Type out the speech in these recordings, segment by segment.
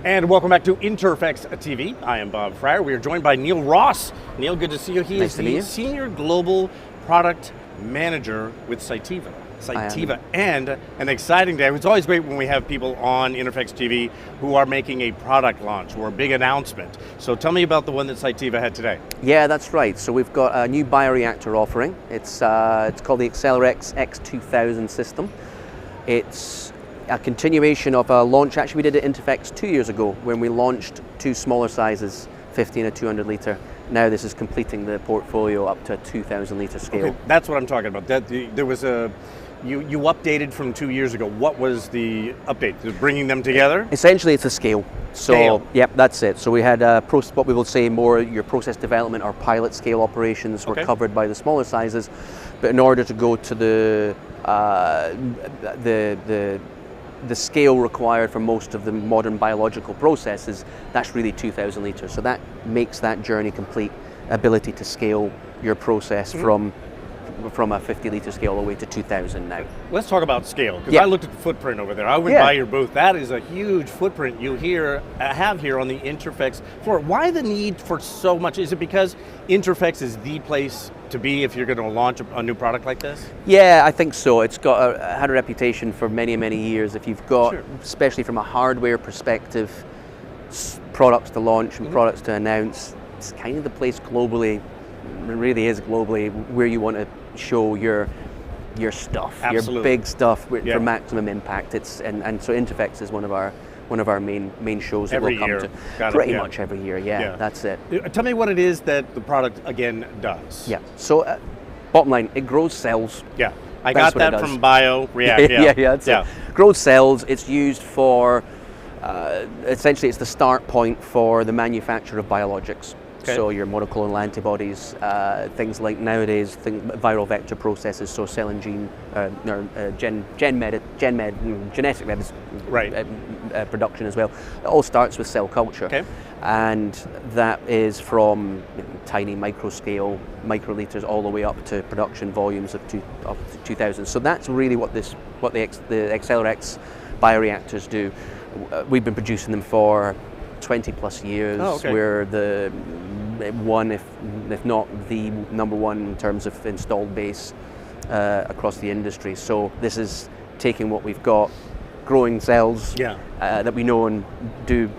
And welcome back to INTERPHEX TV. I am Bob Fryer. We are joined by Neil Ross. Neil, good to see you. He is the Senior Global Product Manager with Cytiva. And an exciting day. It's always great when we have people on INTERPHEX TV who are making a product launch or a big announcement. So tell me about the one that Cytiva had today. Yeah, that's right. So we've got a new bioreactor offering. It's called the exhibitors X2000 system. It's a continuation of a launch. Actually, we did it at INTERPHEX 2 years ago when we launched two smaller sizes, 50 and a 200 litre. Now this is completing the portfolio up to a 2,000 litre scale. Okay, that's what I'm talking about. There was a, you updated from 2 years ago. What was the update? Bringing them together? Essentially, it's a scale. So, yep, that's it. So we had what we will say more your process development or pilot scale operations were covered by the smaller sizes, but in order to go to the scale required for most of the modern biological processes, that's really 2,000 litres. So that makes that journey complete, ability to scale your process from a 50 litre scale all the way to 2,000 now. Let's talk about scale, because I looked at the footprint over there. I went by your booth. That is a huge footprint you have here on the INTERPHEX floor. Why the need for so much? Is it because INTERPHEX is the place to be if you're going to launch a new product like this? Yeah, I think so. It's had a reputation for many, many years. If you've got, especially from a hardware perspective, products to launch and products to announce, it's kind of the place globally, it really is globally, where you want to show your stuff, your big stuff for maximum impact. And so INTERPHEX is one of our main shows that we'll come to pretty much every year. Yeah, that's it. Tell me what it is that the product again does. Yeah. So bottom line, it grows cells. Yeah. I got that from bioreactor. That's it. Grows cells. It's used for essentially it's the start point for the manufacture of biologics. So your monoclonal antibodies, things like nowadays, viral vector processes, so cell and gene, genetic production as well. It all starts with cell culture, and that is from tiny microscale, microliters, all the way up to production volumes of 2,000. So that's really what the exhibitors bioreactors do. We've been producing them for 20 plus years. We're the one, if not the number one in terms of installed base across the industry. So this is taking what we've got, growing cells that we know and do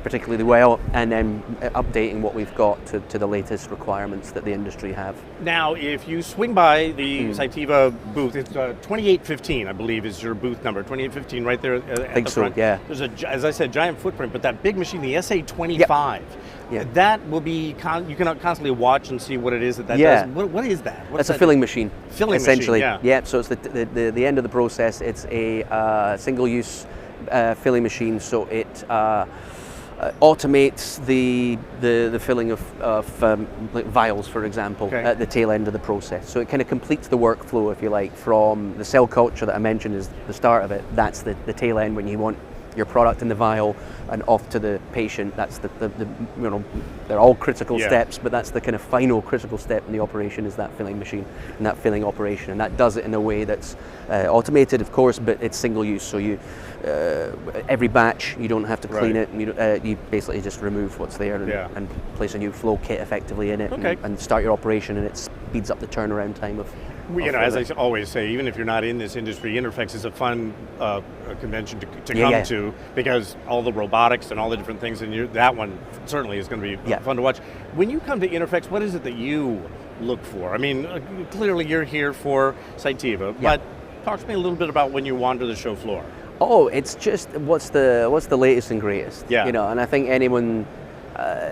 particularly well, and then updating what we've got to the latest requirements that the industry have. Now, if you swing by the Cytiva booth, it's 2815, I believe, is your booth number. 2815, right there at the front. Yeah. There's as I said, giant footprint, but that big machine, the SA25, that will be, you can constantly watch and see what it is that does. What is that? That's a filling machine. Essentially. Yeah. So it's the end of the process. It's a single-use filling machine. So it automates the filling of like vials, for example, at the tail end of the process. So it kind of completes the workflow, if you like, from the cell culture that I mentioned is the start of it. That's the tail end when you want your product in the vial and off to the patient. That's they're all critical steps, but that's the kind of final critical step in the operation is that filling machine and that filling operation. And that does it in a way that's automated, of course, but it's single use. So you every batch, you don't have to clean it, and you basically just remove what's there and place a new flow kit effectively in it and start your operation, and it speeds up the turnaround time of. As I always say, even if you're not in this industry, INTERPHEX is a fun convention to come to, because all the robotics and all the different things, and that one certainly is going to be fun to watch. When you come to INTERPHEX, what is it that you look for? I mean, clearly you're here for Cytiva, but talk to me a little bit about when you wander the show floor. Oh, it's just what's the latest and greatest. And I think anyone,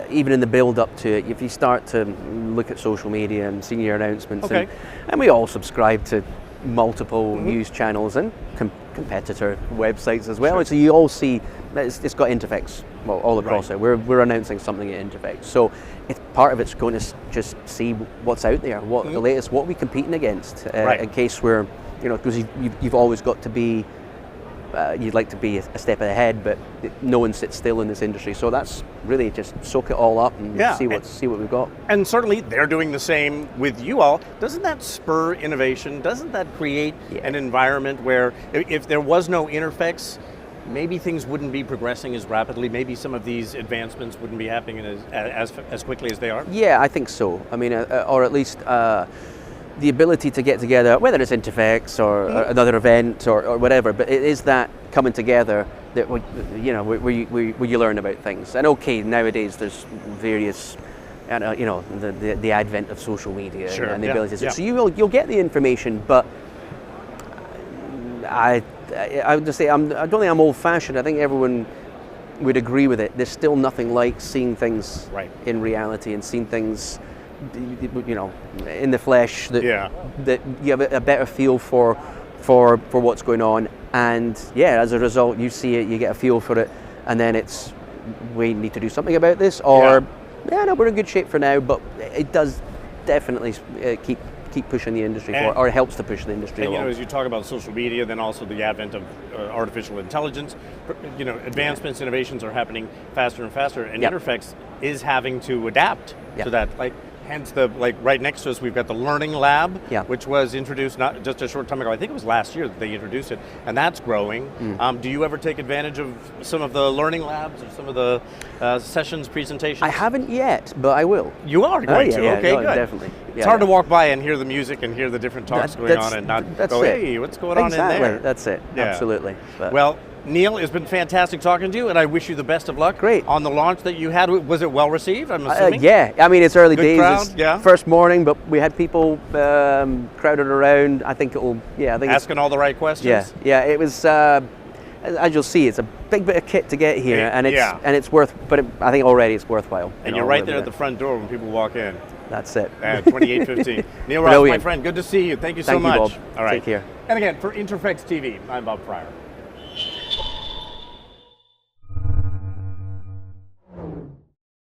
even in the build up to it, if you start to look at social media and senior announcements, and we all subscribe to multiple news channels and competitor websites as well. So you all see that it's got INTERPHEX all across it. We're announcing something at INTERPHEX. So part of it's going to just see what's out there, what the latest, what we're competing against, in case we're, because you've always got to be. You'd like to be a step ahead, but no one sits still in this industry. So that's really just soak it all up and see what we've got. And certainly they're doing the same with you all. Doesn't that spur innovation? Doesn't that create an environment where if there was no INTERPHEX, maybe things wouldn't be progressing as rapidly. Maybe some of these advancements wouldn't be happening as quickly as they are. Yeah, I think so. I mean, or at least the ability to get together, whether it's INTERPHEX or another event or whatever, but it is that coming together that where you learn about things. And okay, nowadays there's various, the advent of social media and the ability to. So you'll get the information, but I would just say I don't think I'm old-fashioned. I think everyone would agree with it. There's still nothing like seeing things in reality and seeing things, in the flesh. That you have a better feel for what's going on, and as a result, you see it, you get a feel for it, and then it's we need to do something about this, or no, we're in good shape for now. But it does definitely keep pushing the industry forward, or it helps to push the industry along. As you talk about social media, then also the advent of artificial intelligence, advancements, innovations are happening faster and faster, and INTERPHEX is having to adapt to that. Hence right next to us, we've got the Learning Lab, which was introduced not just a short time ago. I think it was last year that they introduced it, and that's growing. Do you ever take advantage of some of the Learning Labs or some of the sessions, presentations? I haven't yet, but I will. You are going to? Okay, good. Definitely. It's hard to walk by and hear the music and hear the different talks going on and not go, hey, what's going on in there? That's it. Absolutely. But. Well, Neil, it's been fantastic talking to you, and I wish you the best of luck. Great. On the launch that you had. Was it well received, I'm assuming? I mean, it's early days. Crowd, First morning, but we had people crowded around. I think it'll, asking all the right questions? Yeah, it was, as you'll see, it's a big bit of kit to get here, and it's worth, but I think already it's worthwhile. And you're right there at the front door when people walk in. That's it. 2815. Neil Ross, my friend, good to see you. Thank you so much. You, Bob. All right. Take care. And again, for INTERPHEX TV, I'm Bob Fryer.